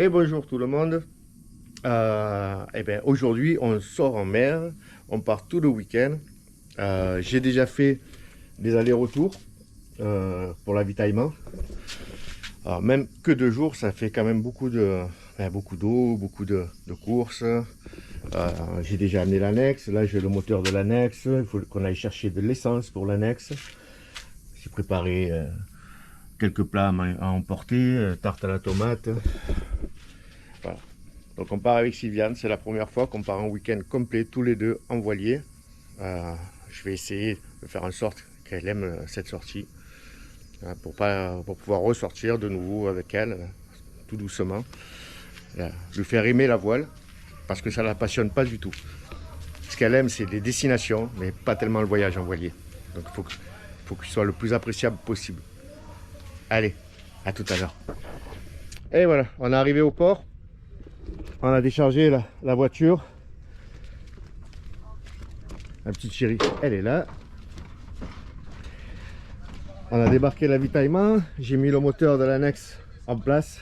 Et bonjour tout le monde. Aujourd'hui on sort en mer, on part tout le week-end. J'ai déjà fait des allers-retours pour l'avitaillement. Alors même que 2 jours, ça fait quand même beaucoup d'eau, beaucoup de courses. J'ai déjà amené l'annexe, là j'ai le moteur de l'annexe, il faut qu'on aille chercher de l'essence pour l'annexe. J'ai préparé quelques plats à emporter, tarte à la tomate. Voilà. Donc on part avec Sylviane, c'est la première fois qu'on part en week-end complet tous les deux en voilier. Je vais essayer de faire en sorte qu'elle aime cette sortie pour pouvoir ressortir de nouveau avec elle tout doucement. Lui faire aimer la voile parce que ça la passionne pas du tout. Ce qu'elle aime, c'est les destinations, mais pas tellement le voyage en voilier. Donc il faut qu'il soit le plus appréciable possible. Allez, à tout à l'heure. Et voilà, on est arrivé au port. On a déchargé la voiture. La petite chérie, elle est là. On a débarqué l'avitaillement. J'ai mis le moteur de l'annexe en place.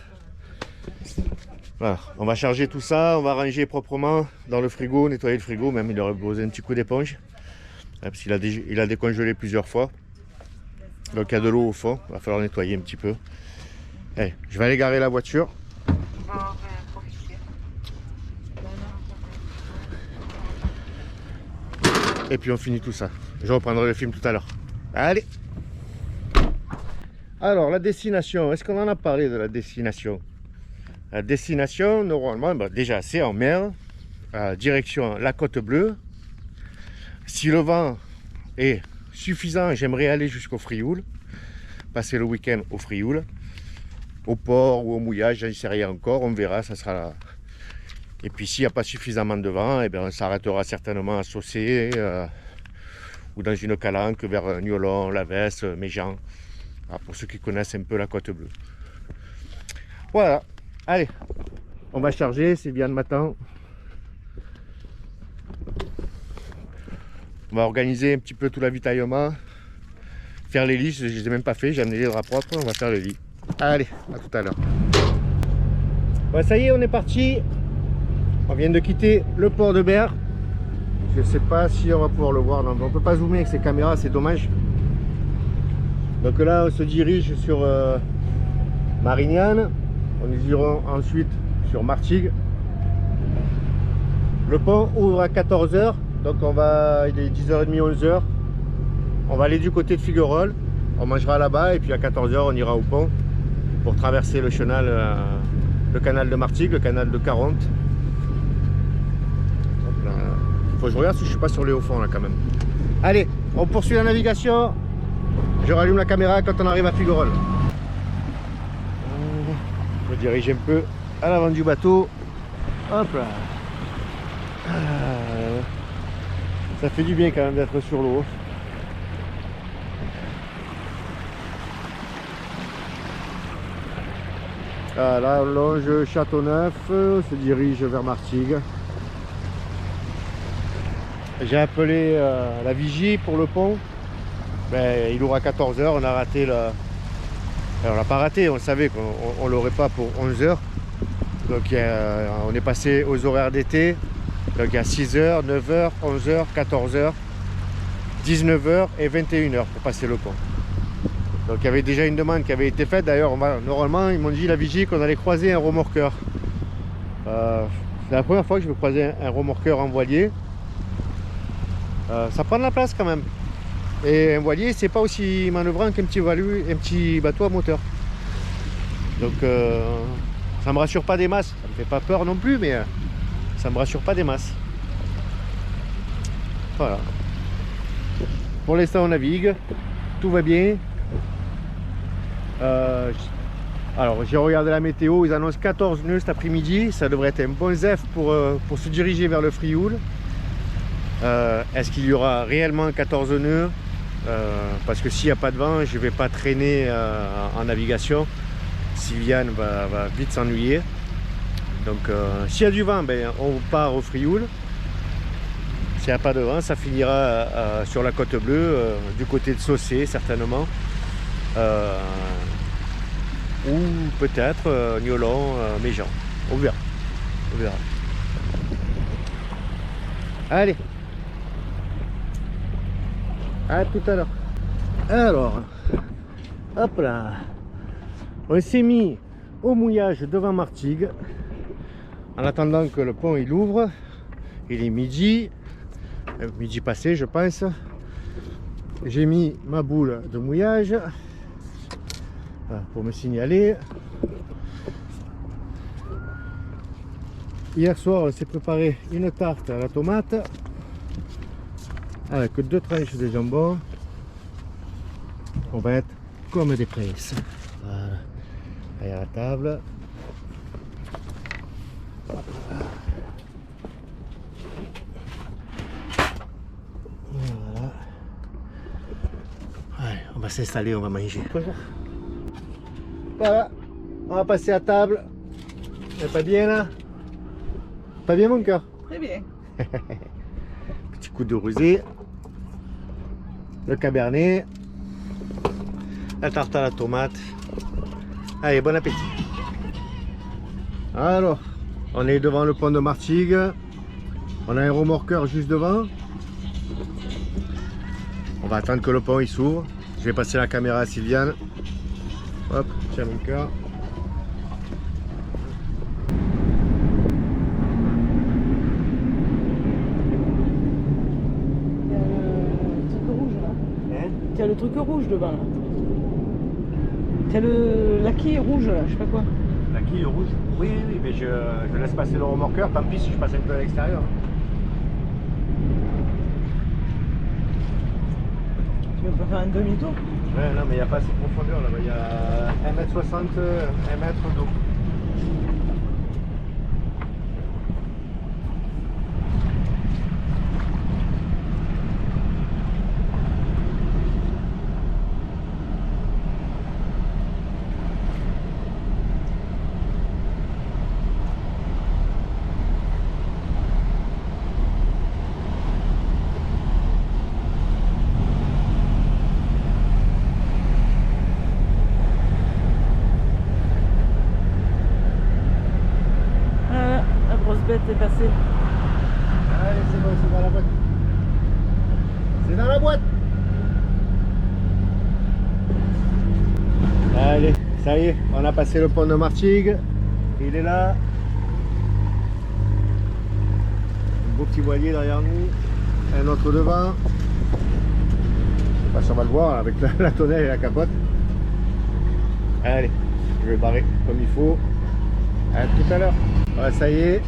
Voilà, on va charger tout ça. On va ranger proprement dans le frigo, nettoyer le frigo. Même il aurait posé un petit coup d'éponge. Parce qu'il a décongelé plusieurs fois. Donc il y a de l'eau au fond. Il va falloir nettoyer un petit peu. Allez, je vais aller garer la voiture. Et puis on finit tout ça. Je reprendrai le film tout à l'heure. Allez. Alors la destination, est-ce qu'on en a parlé de la destination? La destination, normalement, déjà c'est en mer, direction la Côte Bleue. Si le vent est suffisant, j'aimerais aller jusqu'au Frioul, passer le week-end au Frioul, au port ou au mouillage, j'en sais rien encore, on verra, ça sera là. Et puis s'il n'y a pas suffisamment de vent, eh bien, on s'arrêtera certainement à Saucé ou dans une calanque vers Niolon, La Veste, Méjean, pour ceux qui connaissent un peu la Côte Bleue. Voilà, allez, on va charger, c'est bien le matin. On va organiser un petit peu tout l'avitaillement, faire les lits, je ne les ai même pas fait, j'ai amené les draps propres, on va faire le lit. Allez, à tout à l'heure. Bon, ça y est, on est parti. On vient de quitter le port de Berre. Je ne sais pas si on va pouvoir le voir. Non, on ne peut pas zoomer avec ces caméras, c'est dommage. Donc là, on se dirige sur Marignane. On ira ensuite sur Martigues. Le pont ouvre à 14 h. Donc il est 10h30, 11 h. On va aller du côté de Figuerolles. On mangera là-bas et puis à 14 h, on ira au pont pour traverser le chenal, le canal de Martigues, le canal de Caronte. Faut que je regarde si je suis pas sur les hauts fonds là quand même. Allez, on poursuit la navigation. Je rallume la caméra quand on arrive à Figuerolles. Je me dirige un peu à l'avant du bateau. Hop là. Ça fait du bien quand même d'être sur l'eau. Là, on longe Châteauneuf, on se dirige vers Martigues. J'ai appelé la vigie pour le pont. Il ouvre à 14 h, on a raté le... on l'a pas raté, on le savait qu'on l'aurait pas pour 11 h. Donc on est passé aux horaires d'été. Donc il y a 6 h, 9 h, 11 h, 14 h, 19 h et 21 h pour passer le pont. Donc il y avait déjà une demande qui avait été faite. D'ailleurs, normalement, ils m'ont dit la vigie qu'on allait croiser un remorqueur. C'est la première fois que je vais croiser un remorqueur en voilier. Ça prend de la place quand même. Et un voilier, c'est pas aussi manœuvrant qu'un petit bateau à moteur. Donc ça me rassure pas des masses. Ça me fait pas peur non plus, mais ça me rassure pas des masses. Voilà. Pour l'instant, on navigue. Tout va bien. Alors j'ai regardé la météo, ils annoncent 14 nœuds cet après-midi, ça devrait être un bon zef pour se diriger vers le Frioul. Est-ce qu'il y aura réellement 14 nœuds? Parce que s'il n'y a pas de vent, je ne vais pas traîner en navigation. Sylviane va vite s'ennuyer. Donc s'il y a du vent, on part au Frioul. S'il n'y a pas de vent, ça finira sur la Côte Bleue, du côté de Saucé certainement. ou peut-être Niolon, Méjean. On verra. On verra. Allez. À tout à l'heure. Alors, hop là. On s'est mis au mouillage devant Martigues. En attendant que le pont il ouvre. Il est midi. Midi passé je pense. J'ai mis ma boule de mouillage. Voilà, pour me signaler. Hier soir on s'est préparé une tarte à la tomate avec 2 tranches de jambon. On va être comme des princes. Voilà. Allez à la table. Voilà. Allez, on va s'installer, on va manger. Voilà, on va passer à table. C'est pas bien là? Pas bien mon cœur? Très bien. Petit coup de rosé. Le cabernet. La tarte à la tomate. Allez, bon appétit. Alors, on est devant le pont de Martigues. On a un remorqueur juste devant. On va attendre que le pont il s'ouvre. Je vais passer la caméra à Sylviane. Hop, tiens mon cœur. Il y a le truc rouge devant là. T'as le la quille rouge là, je sais pas quoi. La quille rouge? Oui, oui, mais je laisse passer le remorqueur, tant pis si je passe un peu à l'extérieur. Tu veux pas faire un demi-tour? Ouais, non, mais il n'y a pas assez de profondeur là-bas, il y a 1,60 m, 1 mètre d'eau. Bête est passée. Allez, c'est bon, c'est dans la boîte. C'est dans la boîte. Allez, ça y est, on a passé le pont de Martigues. Il est là. Un beau petit voilier derrière nous. Un autre devant. Je sais pas si on va le voir avec la tonnelle et la capote. Allez, je vais barrer comme il faut. À tout à l'heure. Voilà, ça y est.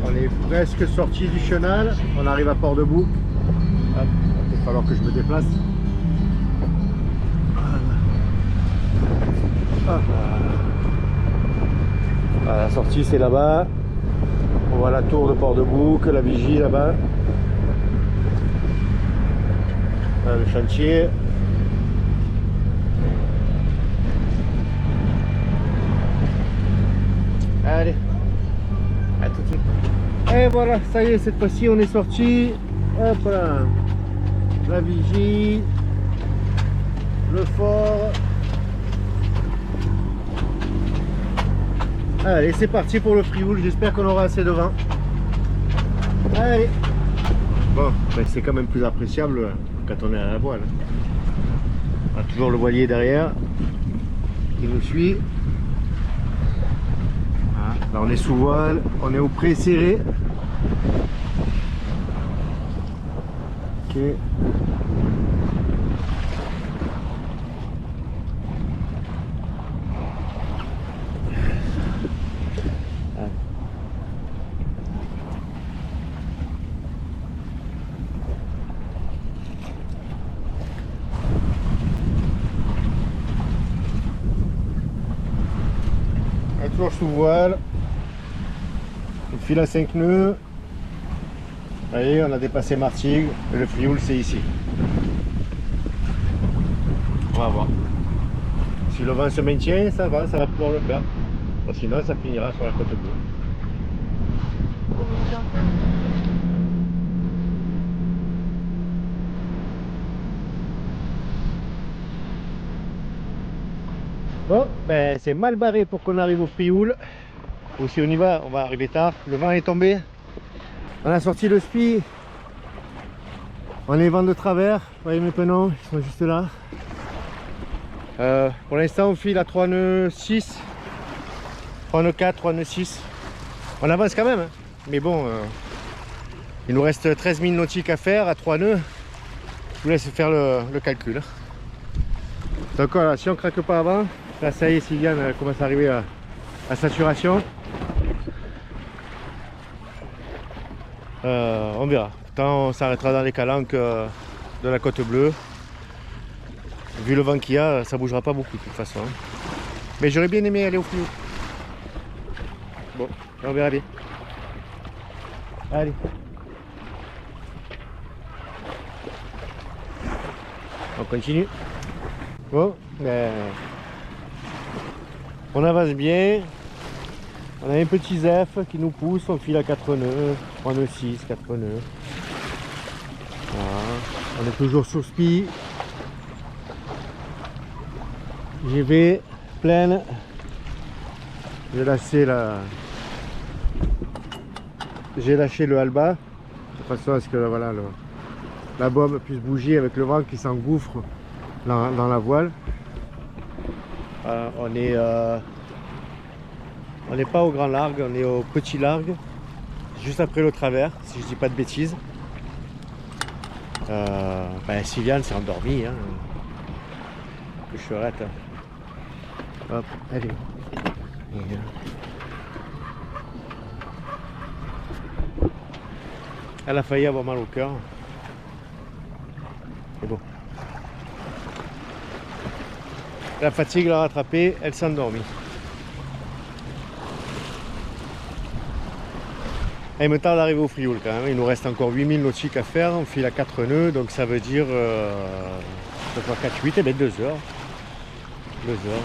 On est presque sorti du chenal, on arrive à Port-de-Bouc. Il va peut-être falloir que je me déplace. Voilà, la sortie c'est là-bas. On voit la tour de Port-de-Bouc, la vigie là-bas. Le chantier. Allez, à tout de suite. Et voilà, ça y est, cette fois-ci on est sorti. Hop là, la vigie, le fort. Allez, c'est parti pour le Frioul. J'espère qu'on aura assez de vent. Allez. Bon, ben c'est quand même plus appréciable quand on est à la voile. On a toujours le voilier derrière qui nous suit. Là on est sous voile, on est au pré serré. Ok. Toujours sous voile. Le fil à 5 nœuds. Vous voyez, on a dépassé Martigues. Et le Frioul, c'est ici. On va voir. Si le vent se maintient, ça va pouvoir le faire. Bon, sinon, ça finira sur la côte bleue. Bon, ben c'est mal barré pour qu'on arrive au Frioul. Ou si on y va, on va arriver tard. Le vent est tombé. On a sorti le spi. On est vent de travers. Vous voyez mes penons, ils sont juste là. Pour l'instant, on file à 3 nœuds 6. 3 nœuds 4, 3 nœuds 6. On avance quand même, hein. Mais bon, il nous reste 13 000 nautiques à faire à 3 nœuds. Je vous laisse faire le calcul. Donc voilà, si on craque pas avant, là ça y est, Sylviane commence à arriver à saturation. On verra. Tant on s'arrêtera dans les calanques de la côte bleue. Vu le vent qu'il y a, ça bougera pas beaucoup de toute façon. Mais j'aurais bien aimé aller au Frioul. Bon, on verra bien. Allez. On continue. Bon, ben, on avance bien. On a un petit zef qui nous pousse, on file à 4 nœuds, 3 nœuds 6, 4 nœuds. Voilà. On est toujours sur spi. J'y vais pleine. J'ai lâché le halba de façon à ce que voilà, la bombe puisse bouger avec le vent qui s'engouffre dans la voile. On n'est pas au grand largue, on est au petit largue, juste après le travers, si je dis pas de bêtises. Ben, Sylviane s'est endormie, hein. Que chouette. Hop, allez. Elle a failli avoir mal au cœur. C'est bon. La fatigue l'a rattrapée, elle s'est endormie. Et il me tarde d'arriver au Frioul quand même. Il nous reste encore 8000 nautiques à faire. On file à 4 nœuds, donc ça veut dire 4, 8, et bien 2 heures. 2 heures.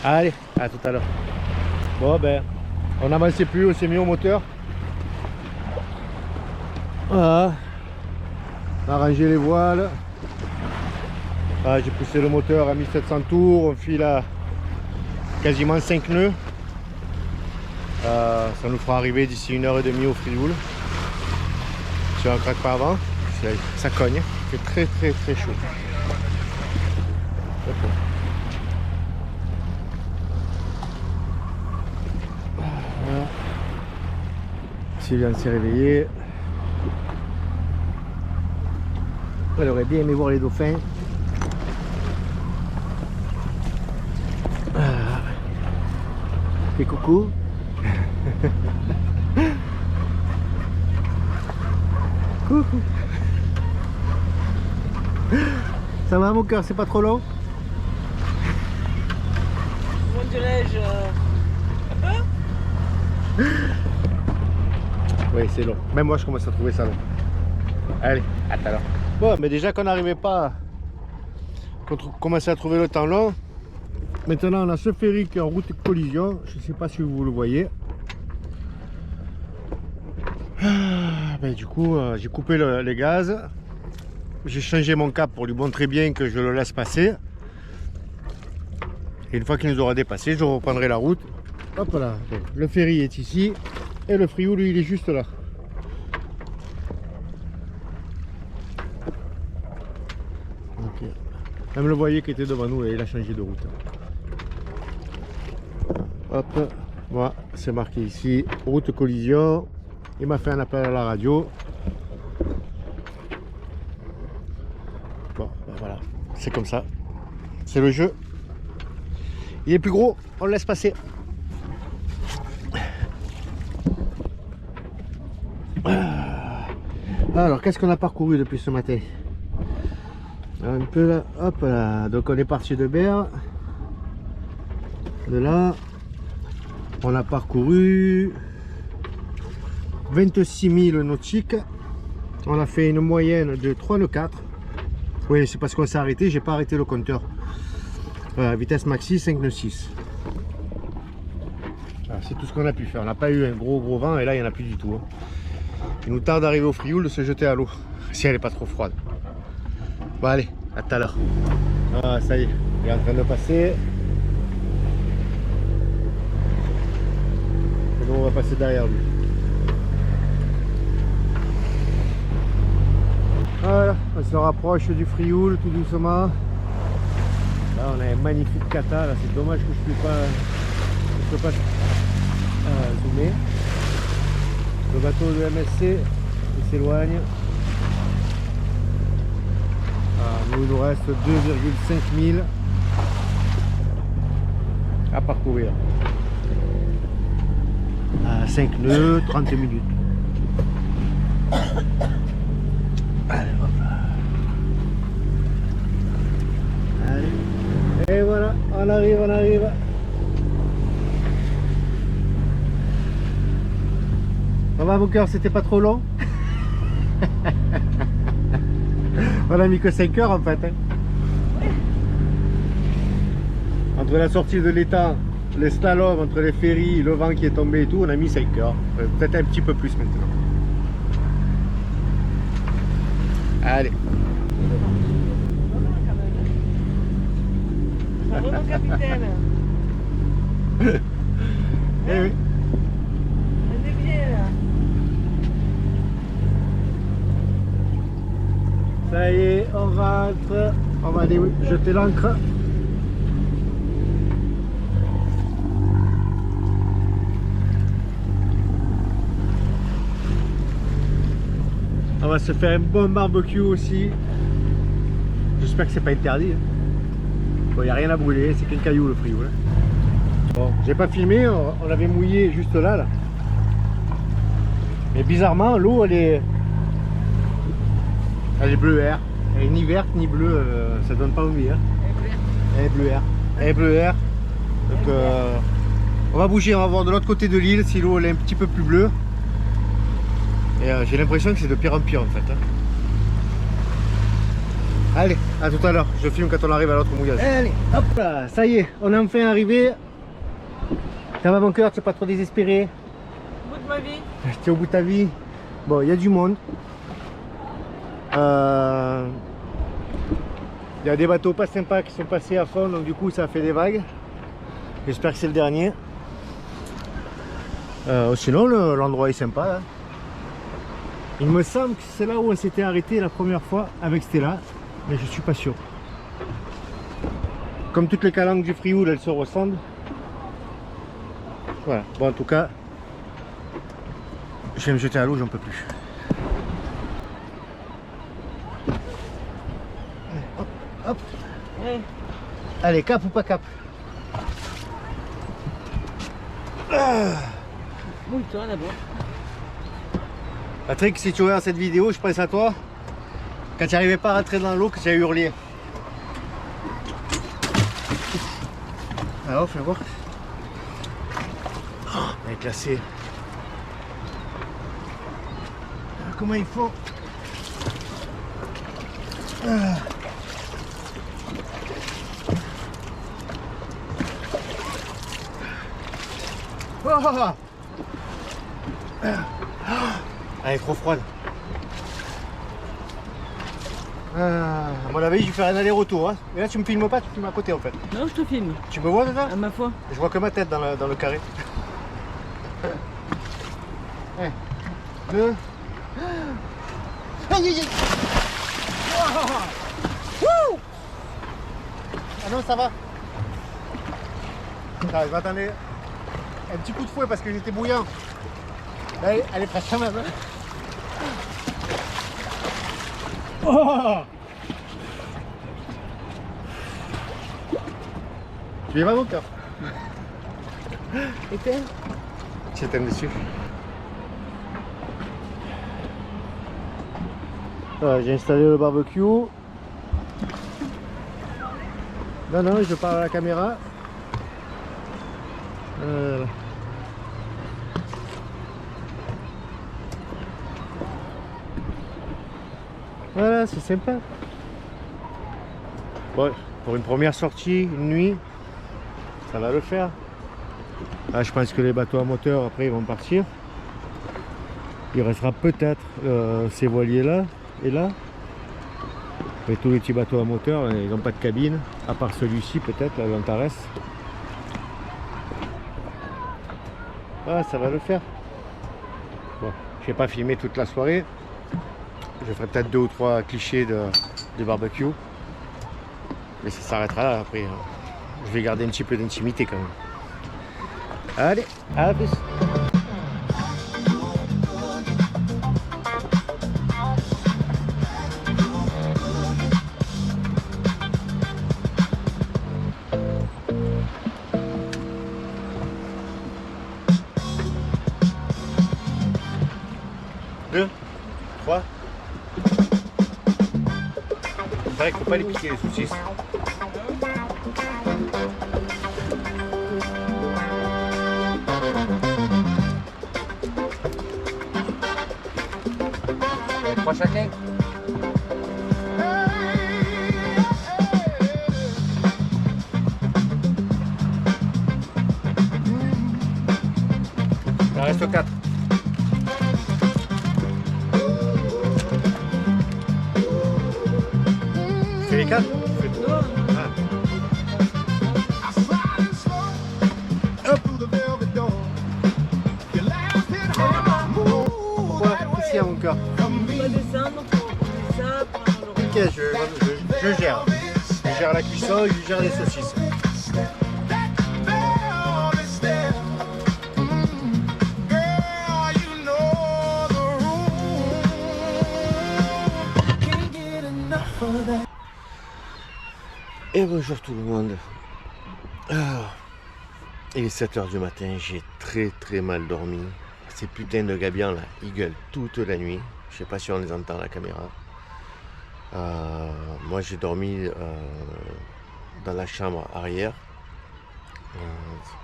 Allez, à tout à l'heure. Bon ben, on n'avançait plus, on s'est mis au moteur. Voilà. On a rangé les voiles. Ah, j'ai poussé le moteur à 1700 tours. On file à quasiment 5 nœuds. Ça nous fera arriver d'ici 1h30 au Frioul. Si on ne craque pas avant, ça cogne. C'est très très très chaud. Voilà. Sylviane s'est réveillée. Elle aurait bien aimé voir les dauphins. Fais coucou. Coucou. Ça va mon cœur, c'est pas trop long? Comment dirais-je Oui, c'est long. Même moi, je commence à trouver ça long. Allez, à tout à l'heure. Bon, mais déjà qu'on n'arrivait pas, qu'on commençait à trouver le temps long. Maintenant, on a ce ferry qui est en route de collision. Je ne sais pas si vous le voyez. Ben, du coup, j'ai coupé les gaz. J'ai changé mon cap pour lui montrer bien que je le laisse passer. Et une fois qu'il nous aura dépassé, je reprendrai la route. Hop là, le ferry est ici. Et le Frioul, lui, il est juste là. Okay. Même le voilier qui était devant nous, là, il a changé de route. Hop, voilà, c'est marqué ici, route collision. Il m'a fait un appel à la radio. Bon, ben voilà, c'est comme ça. C'est le jeu. Il est plus gros, on le laisse passer. Alors, qu'est-ce qu'on a parcouru depuis ce matin? Un peu là, hop là. Donc on est parti de Berre. De là, on a parcouru 26 000 nautiques. On a fait une moyenne de 3 nœuds 4. Oui, c'est parce qu'on s'est arrêté, j'ai pas arrêté le compteur. Vitesse maxi 5 nœuds 6. C'est tout ce qu'on a pu faire. On n'a pas eu un gros vent et là il n'y en a plus du tout. Il nous tarde d'arriver au Frioul, de se jeter à l'eau, si elle n'est pas trop froide. Bon allez, à tout à l'heure. Ah, ça y est. Il est en train de passer. Et nous on va passer derrière lui. Voilà, on se rapproche du Frioul tout doucement. Là on a un magnifique kata, là c'est dommage que je ne peux pas zoomer. Le bateau de MSC il s'éloigne. Nous il nous reste 2,5 milles à parcourir. À 5 nœuds, 30 minutes. Allez, hop. Allez. Et voilà, on arrive, on arrive. Ça va mon cœur, c'était pas trop long? On a mis que 5 heures en fait. Hein. Entre la sortie de l'étang, les slaloms, entre les ferries, le vent qui est tombé et tout, on a mis 5 heures. Peut-être un petit peu plus maintenant. Allez. Bravo mon capitaine. Eh oui. On est bien là. Ça y est, on rentre. On va aller jeter l'ancre. On va se faire un bon barbecue aussi. J'espère que c'est pas interdit. Bon, il n'y a rien à brûler, c'est qu'un caillou le Frioul. Bon, j'ai pas filmé, on avait mouillé juste là. Mais bizarrement, l'eau elle est bleuère. Elle est ni verte ni bleue, ça donne pas envie. Hein. Elle est bleuère. Elle est bleuère. Donc on va bouger, on va voir de l'autre côté de l'île si l'eau elle est un petit peu plus bleue. Et j'ai l'impression que c'est de pire en pire en fait. Hein. Allez, à tout à l'heure. Je filme quand on arrive à l'autre mouillage. Allez, hop là, ça y est, on est enfin arrivé. Ça va mon cœur, tu n'es pas trop désespéré? Au bout de ma vie. Tu es au bout de ta vie. Bon, il y a du monde. Il y a des bateaux pas sympas qui sont passés à fond, donc du coup ça a fait des vagues. J'espère que c'est le dernier. Sinon l'endroit est sympa. Hein. Il me semble que c'est là où on s'était arrêté la première fois avec Stella, mais je suis pas sûr. Comme toutes les calanques du Frioul, elles se ressemblent. Voilà, bon en tout cas, je vais me jeter à l'eau, j'en peux plus. Allez, hop, hop. Ouais. Allez, cap ou pas cap? Mouille-toi d'abord. Patrick, si tu regardes cette vidéo, je pense à toi. Quand tu n'arrivais pas à rentrer dans l'eau, que tu as hurlé. Alors, fais voir. Oh, elle est glacée. Comment il faut? Oh, elle est trop froide. À mon avis, je vais faire un aller-retour. Hein. Et là, tu me filmes pas, tu filmes à côté en fait. Non, je te filme. Tu me vois dedans? À ma foi. Je vois que ma tête dans le carré. 1, 2. Aïe aïe aïe. Wouh. Ah non, ça va. Ça, je m'attendais un petit coup de fouet parce que j'étais bouillant. Là, elle est presque quand même. Oh. Tu y vas mon cœur? Éteins. Tu éteins dessus. Voilà, j'ai installé le barbecue. Non, non, je parle à la caméra. Voilà. Voilà, c'est sympa. Bon, pour une première sortie, une nuit, ça va le faire. Là, je pense que les bateaux à moteur, après, ils vont partir. Il restera peut-être ces voiliers là et là. Et tous les petits bateaux à moteur, ils n'ont pas de cabine. À part celui-ci peut-être, là, l'Antares. Ah, ça va le faire. Bon, je vais pas filmer toute la soirée. Je ferai peut-être 2 ou 3 clichés de barbecue. Mais ça s'arrêtera là après. Je vais garder un petit peu d'intimité quand même. Allez, à plus. Deux, 3. C'est vrai qu'il ne faut pas les piquer les saucisses. Allez, 3 chacun. Il en reste 4. Fais les 4. Ah. Hop. Pourquoi? Ici à mon corps. On va descendre pour ça, prendre le Ok, je gère. Je gère la cuisson et je gère les saucisses. Et bonjour tout le monde. Il est 7 h du matin, j'ai très mal dormi. Ces putains de gabions là, ils gueulent toute la nuit. Je sais pas si on les entend à la caméra. Moi j'ai dormi dans la chambre arrière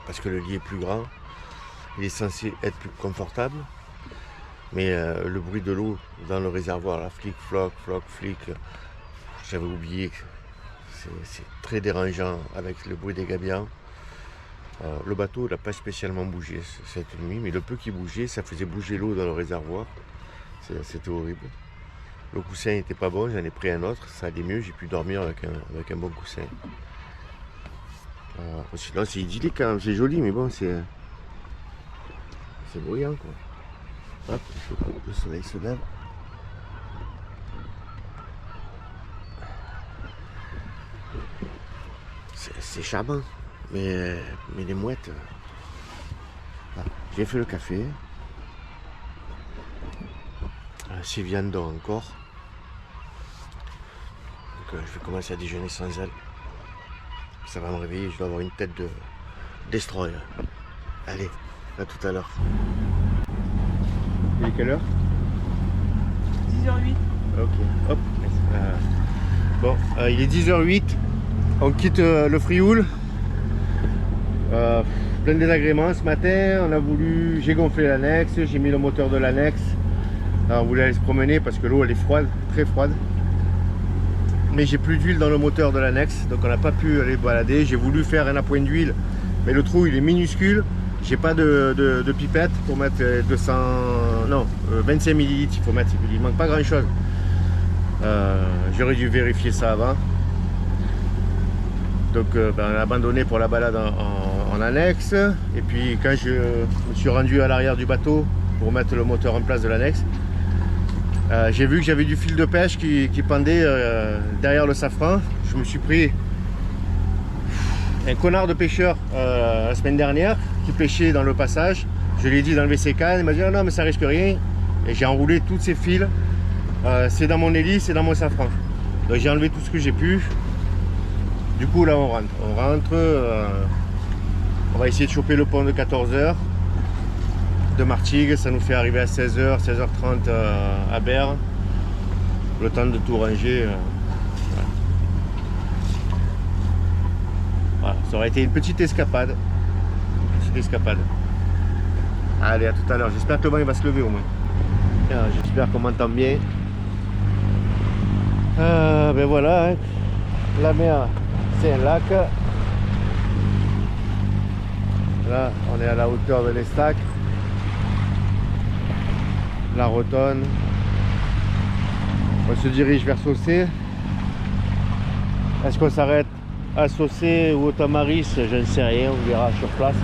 parce que le lit est plus grand. Il est censé être plus confortable. Mais le bruit de l'eau dans le réservoir, la flic, floc, flic, j'avais oublié. C'est très dérangeant avec le bruit des gabions. Le bateau n'a pas spécialement bougé cette nuit, mais le peu qui bougeait, ça faisait bouger l'eau dans le réservoir. C'était horrible. Le coussin n'était pas bon, j'en ai pris un autre, ça allait mieux, j'ai pu dormir avec un bon coussin. Sinon c'est idyllique, hein, c'est joli, mais bon, c'est bruyant quoi. Hop, le soleil se lève. C'est charmant, mais les mouettes. J'ai fait le café. Sylviane dort encore. Donc je vais commencer à déjeuner sans elle. Ça va me réveiller, je dois avoir une tête de destroy. Allez, à tout à l'heure. Il est quelle heure? 10h08. Ok, hop. Bon, il est 10h08. On quitte le Frioul. Plein de désagréments ce matin. J'ai gonflé l'annexe, j'ai mis le moteur de l'annexe. On voulait aller se promener parce que l'eau elle est froide, très froide. Mais j'ai plus d'huile dans le moteur de l'annexe, donc on n'a pas pu aller balader. J'ai voulu faire un appoint d'huile, mais le trou il est minuscule. J'ai pas de pipette pour mettre 25 ml. Il faut mettre, il manque pas grand chose. J'aurais dû vérifier ça avant. Donc on a abandonné pour la balade en annexe. Et puis quand je me suis rendu à l'arrière du bateau pour mettre le moteur en place de l'annexe, j'ai vu que j'avais du fil de pêche qui pendait derrière le safran. Je me suis pris un connard de pêcheur la semaine dernière qui pêchait dans le passage. Je lui ai dit d'enlever ses cannes, il m'a dit oh non mais ça risque rien. Et j'ai enroulé tous ces fils. C'est dans mon hélice, c'est dans mon safran. Donc j'ai enlevé tout ce que j'ai pu. Du coup là on rentre. On va essayer de choper le pont de 14 h de Martigues, ça nous fait arriver à 16 h, 16h30 à Berre. Le temps de tout ranger. Voilà, ça aurait été une petite escapade. Allez, à tout à l'heure. J'espère que le vent il va se lever au moins. J'espère qu'on m'entend bien. Ben voilà, hein. La mer, c'est un lac. Là, on est à la hauteur de l'Estac. La Rotonne. On se dirige vers Saucé. Est-ce qu'on s'arrête à Saucé ou au Tamaris, je ne sais rien, on verra sur place.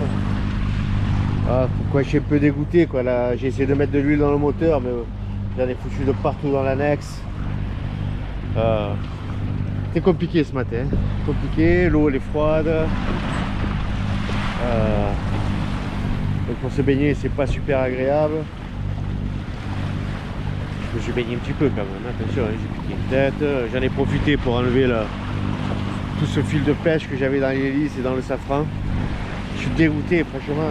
Ah, pourquoi je suis un peu dégoûté quoi, là, j'ai essayé de mettre de l'huile dans le moteur, mais j'en ai foutu de partout dans l'annexe. C'est compliqué ce matin, hein. Compliqué, l'eau elle est froide. Donc pour se baigner c'est pas super agréable. Je me suis baigné un petit peu quand même, attention, hein, j'ai piqué une tête. J'en ai profité pour enlever tout ce fil de pêche que j'avais dans l'hélice et dans le safran. Je suis dégoûté, franchement.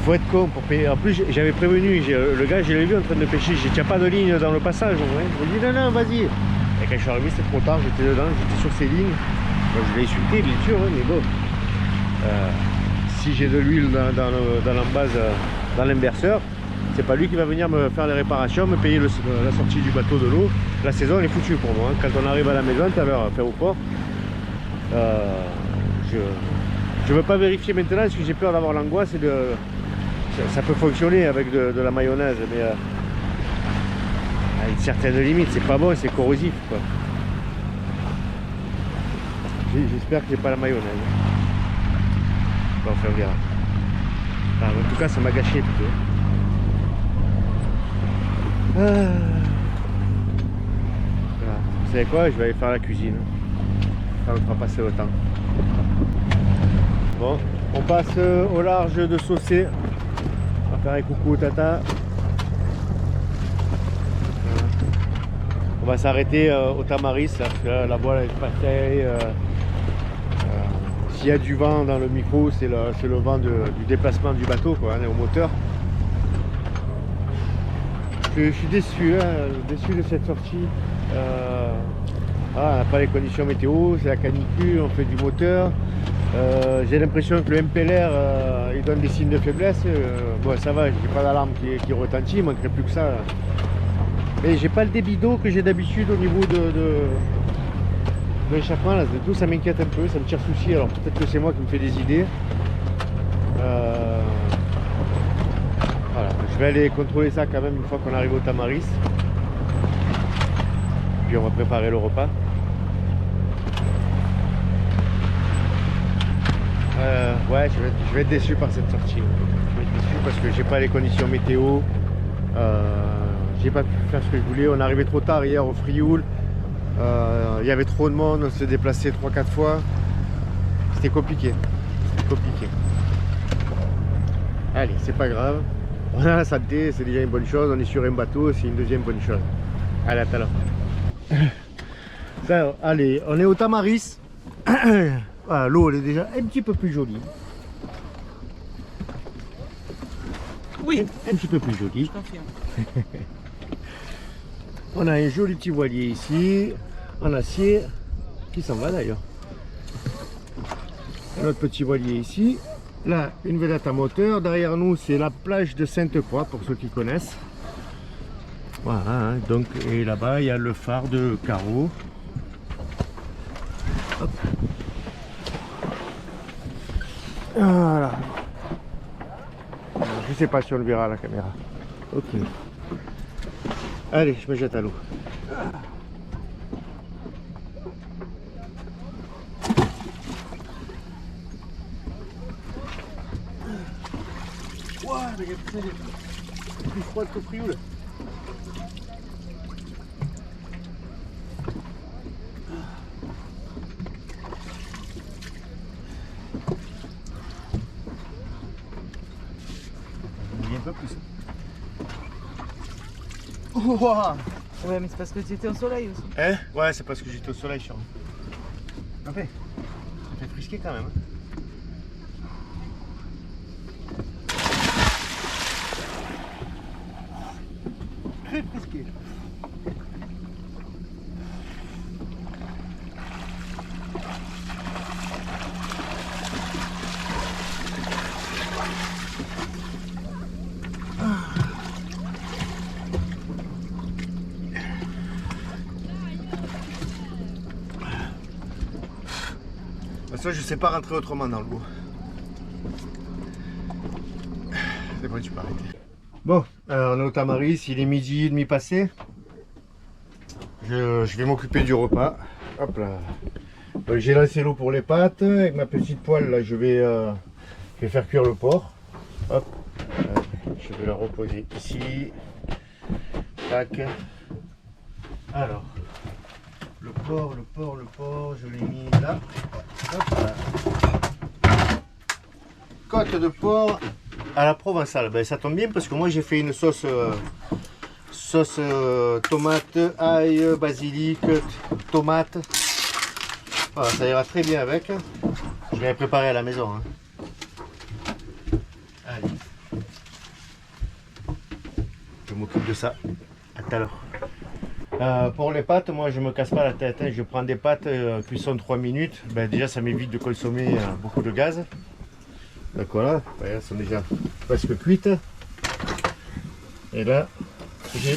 Faut être con pour payer. En plus, j'avais prévenu, le gars, je l'ai vu en train de pêcher. J'ai déjà pas de ligne dans le passage. Ouais. Il m'a dit non, vas-y. Et quand je suis arrivé, c'était trop tard. J'étais dedans, j'étais sur ces lignes. Bon, je l'ai insulté, bien sûr, hein, mais bon. Si j'ai de l'huile dans l'embase, dans l'inverseur, c'est pas lui qui va venir me faire les réparations, me payer la sortie du bateau de l'eau. La saison, elle est foutue pour moi. Hein. Quand on arrive à la maison, tout à l'heure, faire au port, je veux pas vérifier maintenant parce que j'ai peur d'avoir l'angoisse et ça peut fonctionner avec de la mayonnaise, mais à une certaine limite, c'est pas bon, c'est corrosif quoi. J'espère que j'ai pas la mayonnaise. Bon, on verra. Enfin, en tout cas, ça m'a gâché plutôt. Voilà. Vous savez quoi, je vais aller faire la cuisine. Ça me fera passer le temps. Bon, on passe au large de Saucé. On va faire un coucou au tata. Voilà. On va s'arrêter au Tamaris, parce que là, la voile est pas terrible. S'il y a du vent dans le micro, c'est le vent du déplacement du bateau, quoi, hein, au moteur. Je suis déçu, hein, déçu de cette sortie. On n'a pas les conditions météo, c'est la canicule, on fait du moteur. J'ai l'impression que le MPLR il donne des signes de faiblesse. Bon, ça va, j'ai pas d'alarme qui retentit, il manquerait plus que ça. Mais j'ai pas le débit d'eau que j'ai d'habitude au niveau de l'échappement. Là, tout ça m'inquiète un peu, ça me tire souci. Alors peut-être que c'est moi qui me fais des idées. Voilà, je vais aller contrôler ça quand même une fois qu'on arrive au Tamaris. Puis on va préparer le repas. Ouais, je vais être déçu par cette sortie. Je vais être déçu parce que j'ai pas les conditions météo. J'ai pas pu faire ce que je voulais. On est arrivé trop tard hier au Frioul. Il y avait trop de monde, on s'est déplacé 3-4 fois. C'était compliqué. C'était compliqué. Allez, c'est pas grave. On a la santé, c'est déjà une bonne chose. On est sur un bateau, c'est une deuxième bonne chose. Allez, à tout à l'heure. Allez, on est au Tamaris. Voilà, l'eau elle est déjà un petit peu plus jolie. Oui, un petit peu plus jolie. Je confirme. On a un joli petit voilier ici, en acier, qui s'en va d'ailleurs. Un autre petit voilier ici. Là, une vedette à moteur. Derrière nous, c'est la plage de Sainte-Croix, pour ceux qui connaissent. Voilà, hein, donc, et là-bas, il y a le phare de Carreau. Hop. Voilà. Je sais pas si on le verra à la caméra. Ok. Allez, je me jette à l'eau. Ouah, mais c'est plus froid que Frioul. Un peu plus. Ouah. Ouais, mais c'est parce que tu étais au soleil aussi. Hein? Ouais, c'est parce que j'étais au soleil, sûrement. En fait, ça fait frisquer quand même. Hein. Très frisqué. De toute façon, je sais pas rentrer autrement dans l'eau. C'est bon, tu peux arrêter. Bon, on est au Tamaris, il est 12h30 passé. Je vais m'occuper du repas. Hop là. J'ai lancé l'eau pour les pâtes. Avec ma petite poêle, là, je vais faire cuire le porc. Hop. Je vais la reposer ici. Tac. Alors, le porc, je l'ai mis là. Hop là. Côte de porc à la provençale. Ben, ça tombe bien parce que moi j'ai fait une sauce tomate, ail, basilic, tomate. Voilà, ça ira très bien avec. Je l'ai préparé à la maison. Hein. Allez. Je m'occupe de ça. À tout à l'heure. Pour les pâtes, moi je me casse pas la tête. Hein. Je prends des pâtes, cuisson 3 minutes. Ben, déjà ça m'évite de consommer beaucoup de gaz. Donc voilà, elles sont déjà presque cuites. Et là, j'ai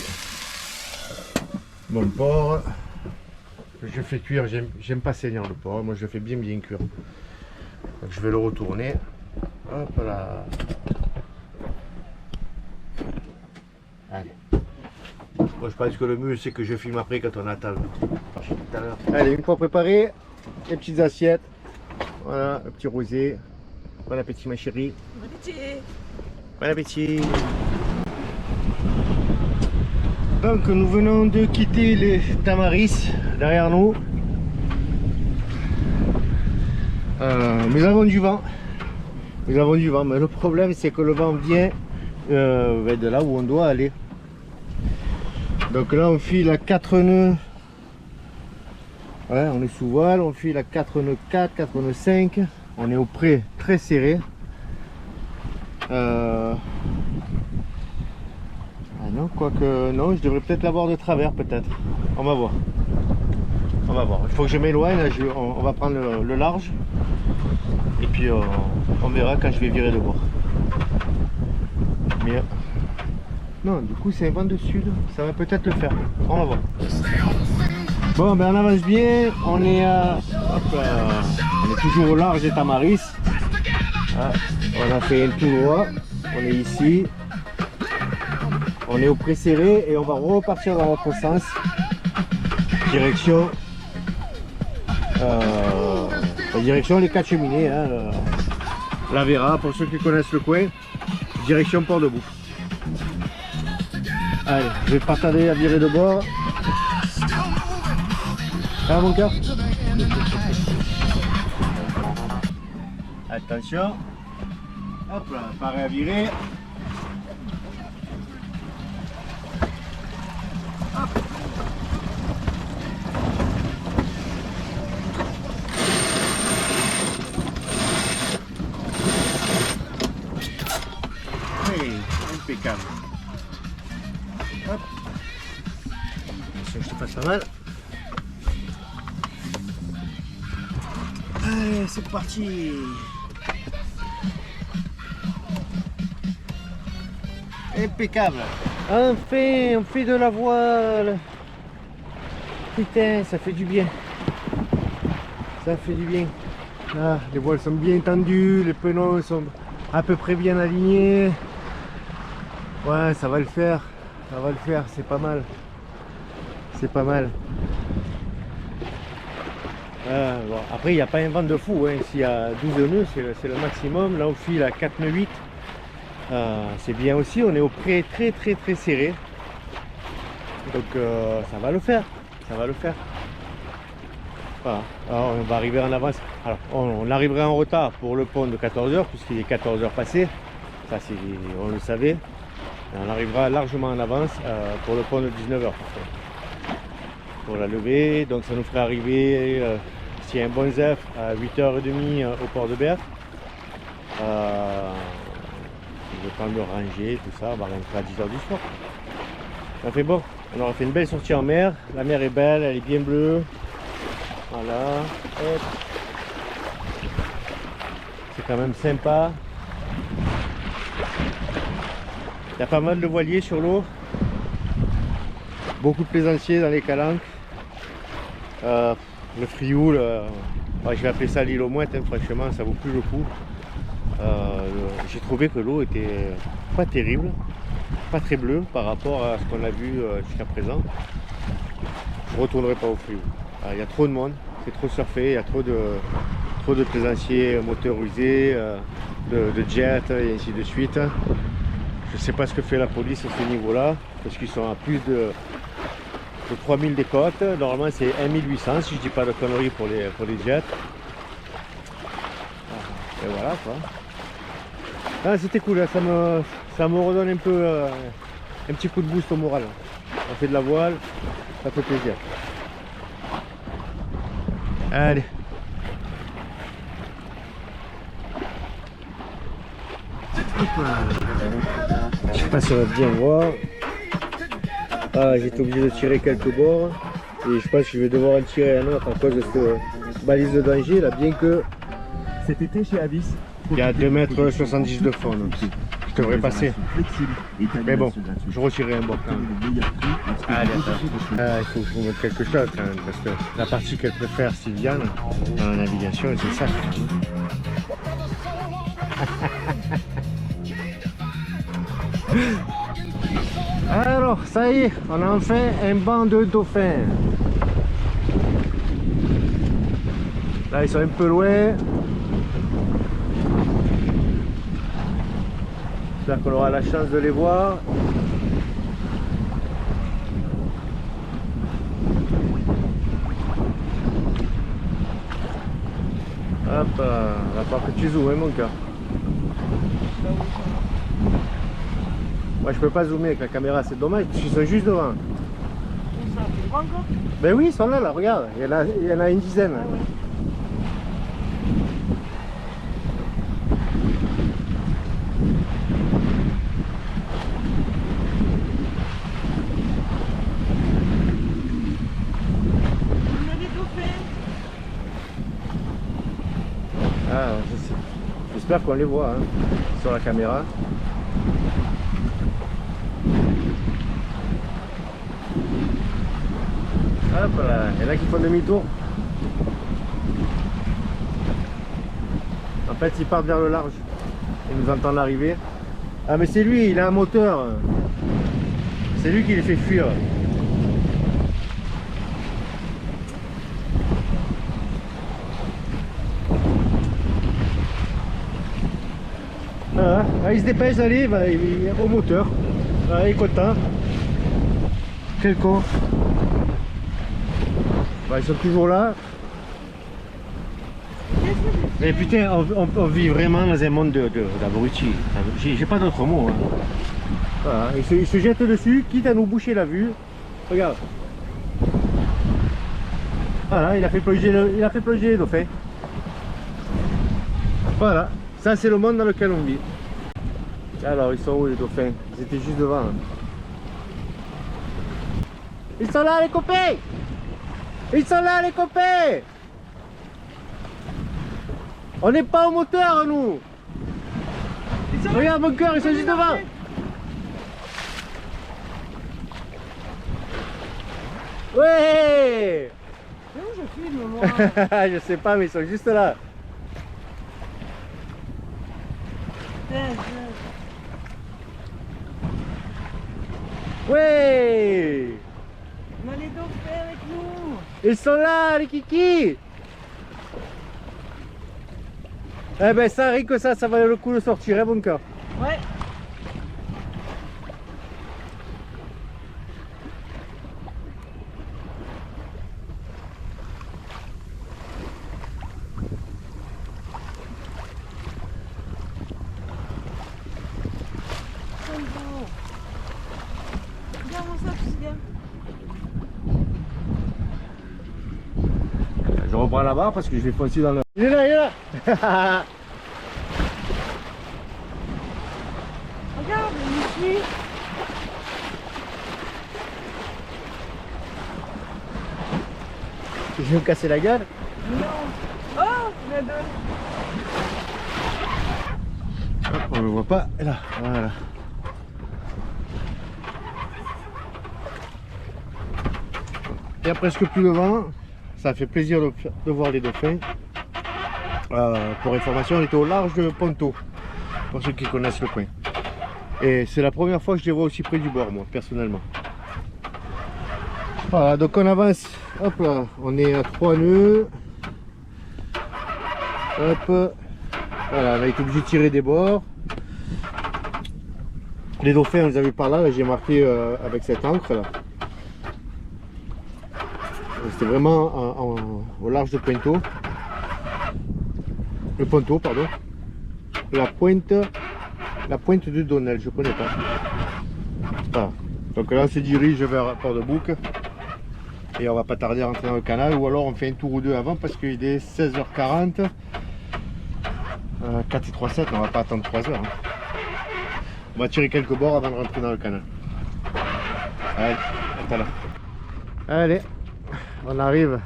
mon porc. Je fais cuire, j'aime pas saignant le porc, moi je le fais bien cuire. Donc je vais le retourner. Hop là. Allez. Moi je pense que le mieux c'est que je filme après quand on a table. Allez, une fois préparé, les petites assiettes. Voilà, le petit rosé. Bon appétit ma chérie. Bon appétit. Bon appétit. Donc nous venons de quitter les Tamaris derrière nous. Nous avons du vent. Nous avons du vent, mais le problème c'est que le vent vient de là où on doit aller. Donc là on file à 4 nœuds. Ouais, on est sous voile, on file à 4 nœuds 4, 4 nœuds 5. On est au près très serré. Ah non, quoique non, je devrais peut-être l'avoir de travers peut-être. On va voir. On va voir. Il faut que je m'éloigne, on va prendre le large. Et puis on verra quand je vais virer de bord. Mais non, du coup c'est un vent de sud, ça va peut-être le faire. On va voir. Bon ben on avance bien, on est on est toujours au large des Tamaris. Ah, on a fait un tout droit, on est ici. On est au pré serré et on va repartir dans l'autre sens. Direction direction les 4 cheminées, hein, la Vera pour ceux qui connaissent le coin. Direction Port-de-Bouc. Allez, je vais pas tarder à virer de bord. Ah mon cœur. Attention. Hop là, pareil à virer. Hop. Oui, impeccable. Hop. Je te passe pas mal. Allez, c'est parti. Impeccable. Enfin, on fait de la voile. Putain, ça fait du bien. Ça fait du bien. Là, les voiles sont bien tendues, les pneus sont à peu près bien alignés. Ouais, ça va le faire. Ça va le faire, c'est pas mal. C'est pas mal. Bon, après il n'y a pas un vent de fou, hein. S'il y a 12 nœuds c'est le maximum. Là on file à 4 nœuds 8, c'est bien aussi, on est au près très serré, donc ça va le faire, ça va le faire. Voilà. Alors on va arriver en avance. Alors on arrivera en retard pour le pont de 14h puisqu'il est 14h passé, ça on le savait. Et on arrivera largement en avance pour le pont de 19h pour la levée, donc ça nous ferait arriver s'il y a un bon zef à 8h30 au port de Berre. Je vais prendre le ranger, tout ça, on va rentrer à 10h du soir. Ça fait bon, on aura fait une belle sortie en mer, la mer est belle, elle est bien bleue. Voilà, hop. C'est quand même sympa. Il y a pas mal de voiliers sur l'eau. Beaucoup de plaisanciers dans les calanques. Le frioul, je vais appeler ça l'île aux mouettes, hein, franchement ça vaut plus le coup. J'ai trouvé que l'eau était pas terrible, pas très bleue par rapport à ce qu'on a vu jusqu'à présent. Je retournerai pas au frioul. Il y a trop de monde, c'est trop surfé, il y a trop de plaisanciers motorisés, de jets et ainsi de suite. Je ne sais pas ce que fait la police à ce niveau-là, parce qu'ils sont à plus de 3000 des côtes. Normalement c'est 1800 si je dis pas de conneries pour les jets. Et voilà quoi. Ah, c'était cool, hein. Ça me redonne un peu un petit coup de boost au moral. On fait de la voile, ça fait plaisir. Allez. Je sais pas si on va bien voir. Ah, j'étais obligé de tirer quelques bords. Et je pense que je vais devoir en tirer un autre à cause de cette balise de danger là, bien que Cet été chez Avis, il y a 2,70 m de fond. Donc je devrais passer. Mais bon, je retirerai un bord quand même. Allez, attends. Il faut que je vous montre quelque chose quand même, parce que la partie qu'elle préfère, Sylviane, dans la navigation, c'est ça. Alors, ça y est, on a enfin un banc de dauphins. Là, ils sont un peu loin. J'espère qu'on aura la chance de les voir. Hop, va falloir que tu zoomes, hein, mon gars. Moi, je peux pas zoomer avec la caméra, c'est dommage, parce qu'ils sont juste devant. Ben oui, ils sont là, là, regarde, il y en a une dizaine. Ah ouais. Ah, j'espère qu'on les voit hein, sur la caméra. Hop là, il y en a qui font demi-tour. En fait, ils partent vers le large. Ils nous entendent arriver. Ah, mais c'est lui, il a un moteur. C'est lui qui les fait fuir. Ah, il se dépêche d'aller, il est au moteur. Ah, il est content. Quel con. Bah, ils sont toujours là. Mais putain, on vit vraiment dans un monde d'abrutis. J'ai pas d'autre mot. Hein. Voilà, il se jette dessus, quitte à nous boucher la vue. Regarde. Voilà, il a fait plonger les dauphins. Voilà, ça c'est le monde dans lequel on vit. Alors, ils sont où les dauphins? Ils étaient juste devant. Hein. Ils sont là les copains! Ils sont là les copains! On n'est pas au moteur nous! Regarde mon cœur, ils sont juste devant! Ouais! C'est où je filme moi? Je sais pas mais ils sont juste là. Ouais! On a les dauphins avec nous. Ils sont là les kikis! Eh ben ça, rien que ça valait le coup de sortir, hein, mon cœur. Ouais. Je reprends la barre parce que je vais foncer dans le... Il est là, il est là. Regarde, il me suit. Je vais me casser la gueule. Non. Oh, il y en a deux. Hop, on ne le voit pas. Là, voilà. Il n'y a presque plus de vent. Ça fait plaisir de voir les dauphins. Pour information, on était au large de Ponto, pour ceux qui connaissent le coin. Et c'est la première fois que je les vois aussi près du bord, moi, personnellement. Voilà, donc on avance, hop là, on est à 3 nœuds. Hop, voilà, on a été obligé de tirer des bords. Les dauphins, on les avait par là, j'ai marqué avec cette encre là. C'était vraiment au large de Pointeau. Le Ponto, pardon. La pointe de Donnel, je connais pas. Voilà. Donc là on se dirige vers Port-de-Bouc et on va pas tarder à rentrer dans le canal, ou alors on fait un tour ou deux avant parce qu'il est 16h40. 4 et 3, 7, on va pas attendre 3 heures. Hein. On va tirer quelques bords avant de rentrer dans le canal. Allez, attends là. Allez, on arrive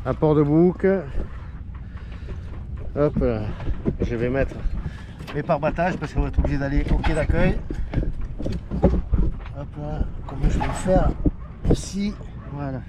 à Port-de-Bouc. Hop là, je vais mettre mes pare-battages parce qu'on va être obligé d'aller au quai d'accueil. Hop là, comme je vais le faire ici, voilà.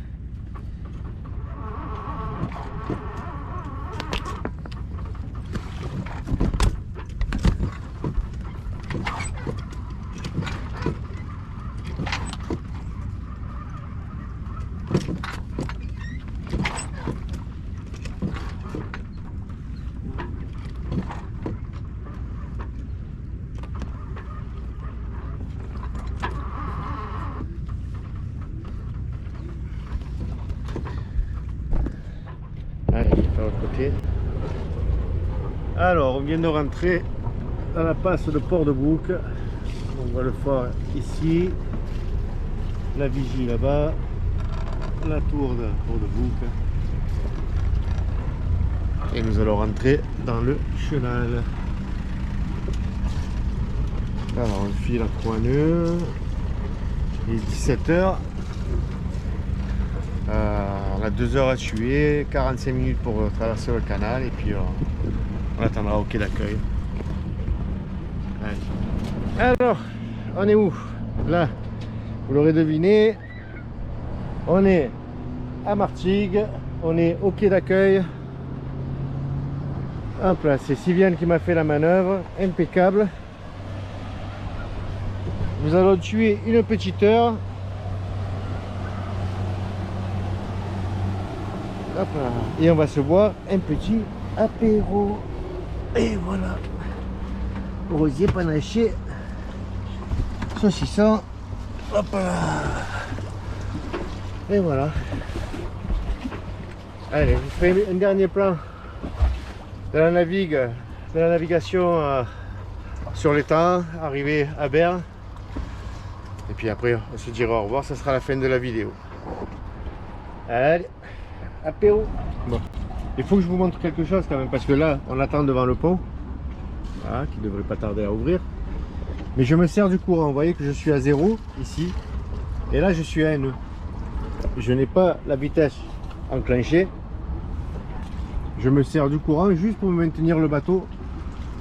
Allez, de l'autre côté. Alors, on vient de rentrer dans la passe de Port-de-Bouc. On voit le fort ici, la vigie là-bas, la tour de Port-de-Bouc. Et nous allons rentrer dans le chenal. Alors, on file à 3 nœuds. Il est 17h. On a 2 heures à tuer, 45 minutes pour traverser le canal et puis on attendra au quai d'accueil. Alors, on est où? Là, vous l'aurez deviné, on est à Martigues, on est au quai d'accueil. Hop là, c'est Sylviane qui m'a fait la manœuvre, impeccable. Nous allons tuer une petite heure. Hop là. Et on va se boire un petit apéro. Et voilà. Rosier, panaché, saucisson. Hop là. Et voilà. Allez, je ferai un dernier plan de la navigation sur l'étang, arrivé à Berne. Et puis après, on se dira au revoir, ça sera la fin de la vidéo. Allez. Apéro. Bon, il faut que je vous montre quelque chose quand même parce que là on attend devant le pont, voilà, qui devrait pas tarder à ouvrir, mais je me sers du courant. Vous voyez que je suis à 0 ici et là je suis à 1 nœud. Je n'ai pas la vitesse enclenchée, je me sers du courant juste pour maintenir le bateau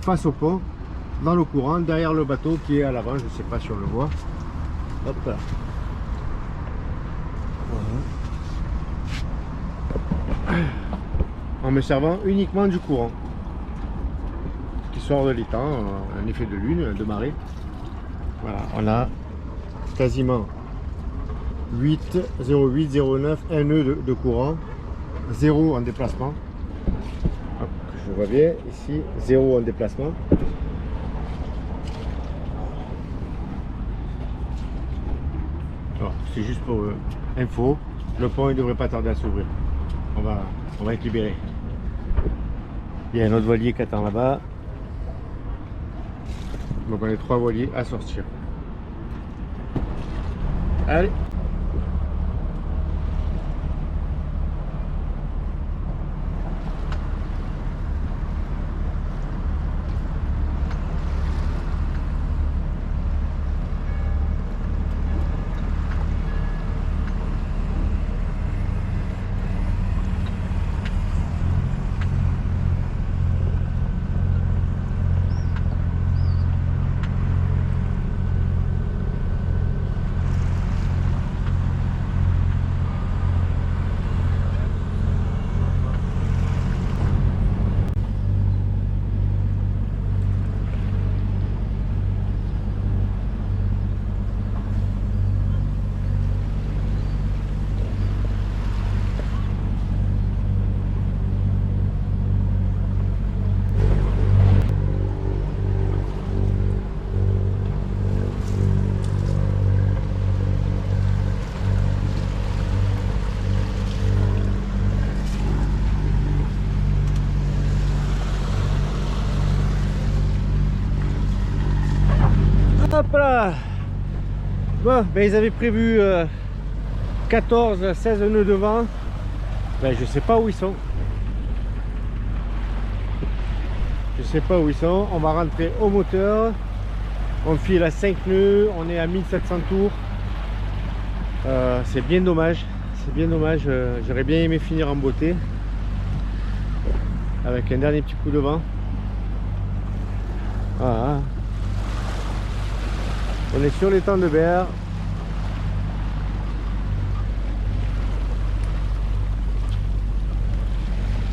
face au pont, dans le courant, derrière le bateau qui est à l'avant. Je ne sais pas si on le voit. Hop là. Voilà. En me servant uniquement du courant qui sort de l'étang, un effet de lune, de marée. Voilà, on a quasiment 8, 0,8, 0,9, 1 nœud de courant, 0 en déplacement. Hop, je vois bien ici, 0 en déplacement. C'est juste pour info, le pont il devrait pas tarder à s'ouvrir. On va être libéré. Il y a un autre voilier qui attend là-bas. Donc on a 3 voiliers à sortir. Allez. Hop là. Bon, ben ils avaient prévu 14, 16 nœuds de vent. Ben je sais pas où ils sont. Je sais pas où ils sont. On va rentrer au moteur. On file à 5 nœuds. On est à 1700 tours. C'est bien dommage. C'est bien dommage. J'aurais bien aimé finir en beauté. Avec un dernier petit coup de vent. Voilà. On est sur l'étang de Berre.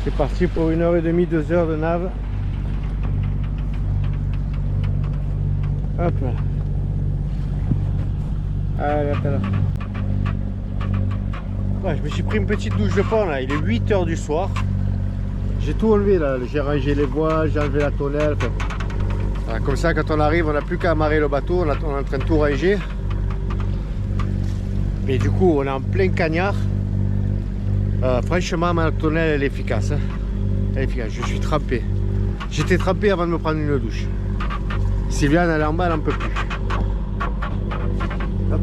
C'est parti pour 1h30, 2 heures de nave. Hop là. Allez, attends là. Ouais, je me suis pris une petite douche de pont là. Il est 8 h du soir. J'ai tout enlevé là. J'ai rangé les voiles, j'ai enlevé la tonnelle. Enfin, voilà, comme ça, quand on arrive, on n'a plus qu'à amarrer le bateau. On est en train de tout ranger. Mais du coup, on est en plein cagnard. Franchement, ma tonnelle, elle est efficace. Hein. Elle est efficace. Je suis trempé. J'étais trempé avant de me prendre une douche. Sylviane, elle est en bas, elle n'en peut plus. Hop.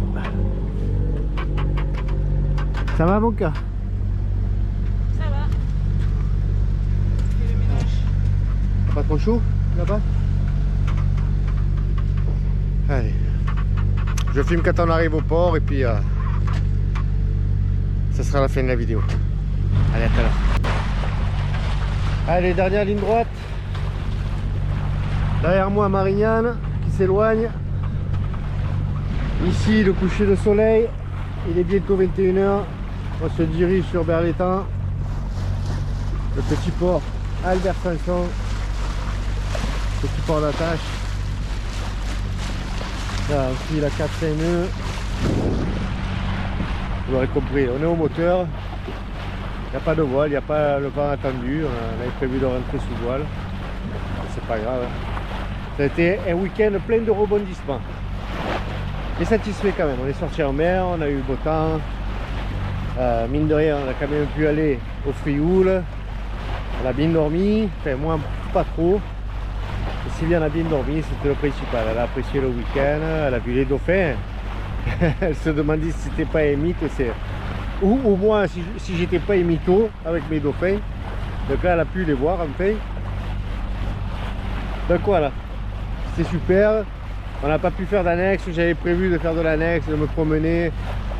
Ça va, mon gars? Ça va. Pas trop chaud là-bas? Allez. Je filme quand on arrive au port et puis ça sera la fin de la vidéo. Allez, à tout à l'heure. Allez, dernière ligne droite. Derrière moi, Marignane qui s'éloigne. Ici, le coucher de soleil. Il est bientôt 21 h. On se dirige sur Berlétan. Le petit port Albert Sanson. Petit port d'attache. Là aussi, la 4-5 nœuds. Vous l'aurez compris, on est au moteur. Il n'y a pas de voile, il n'y a pas le vent attendu. On avait prévu de rentrer sous voile. C'est pas grave. Ça a été un week-end plein de rebondissements. Et satisfait quand même. On est sorti en mer, on a eu beau temps. Mine de rien, on a quand même pu aller au Frioul. On a bien dormi. Enfin, moi, pas trop. Et Sylvie, on a bien dormi, c'était le principal. Elle a apprécié le week-end, elle a vu les dauphins. Elle se demandait si c'était pas un mythe. Ou au moins si j'étais pas un mytho avec mes dauphins. Donc là, elle a pu les voir enfin. Donc voilà. C'est super, on n'a pas pu faire d'annexe, j'avais prévu de faire de l'annexe, de me promener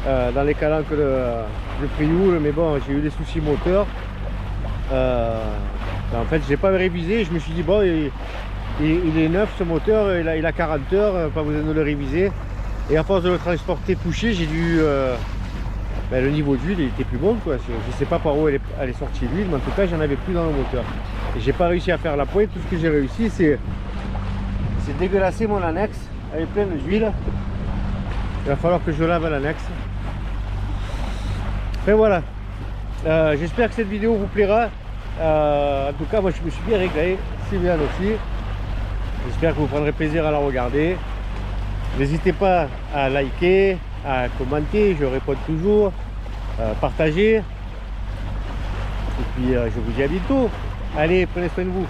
dans les calanques de Frioul, mais bon, j'ai eu des soucis moteurs. En fait, j'ai pas révisé, je me suis dit bon, il est neuf ce moteur, il a 40 heures, pas besoin de le réviser. Et à force de le transporter couché, j'ai dû... le niveau d'huile, il était plus bon quoi. Je sais pas par où elle est sortie l'huile, mais en tout cas, j'en avais plus dans le moteur. Et j'ai pas réussi à faire la pointe, tout ce que j'ai réussi, c'est dégueulasser mon annexe, elle est pleine d'huile. Il va falloir que je lave l'annexe. Et voilà. J'espère que cette vidéo vous plaira. En tout cas, moi je me suis bien réglé. Sylviane aussi. J'espère que vous prendrez plaisir à la regarder. N'hésitez pas à liker, à commenter, je réponds toujours. Partager. Et puis je vous dis à bientôt. Allez, prenez soin de vous.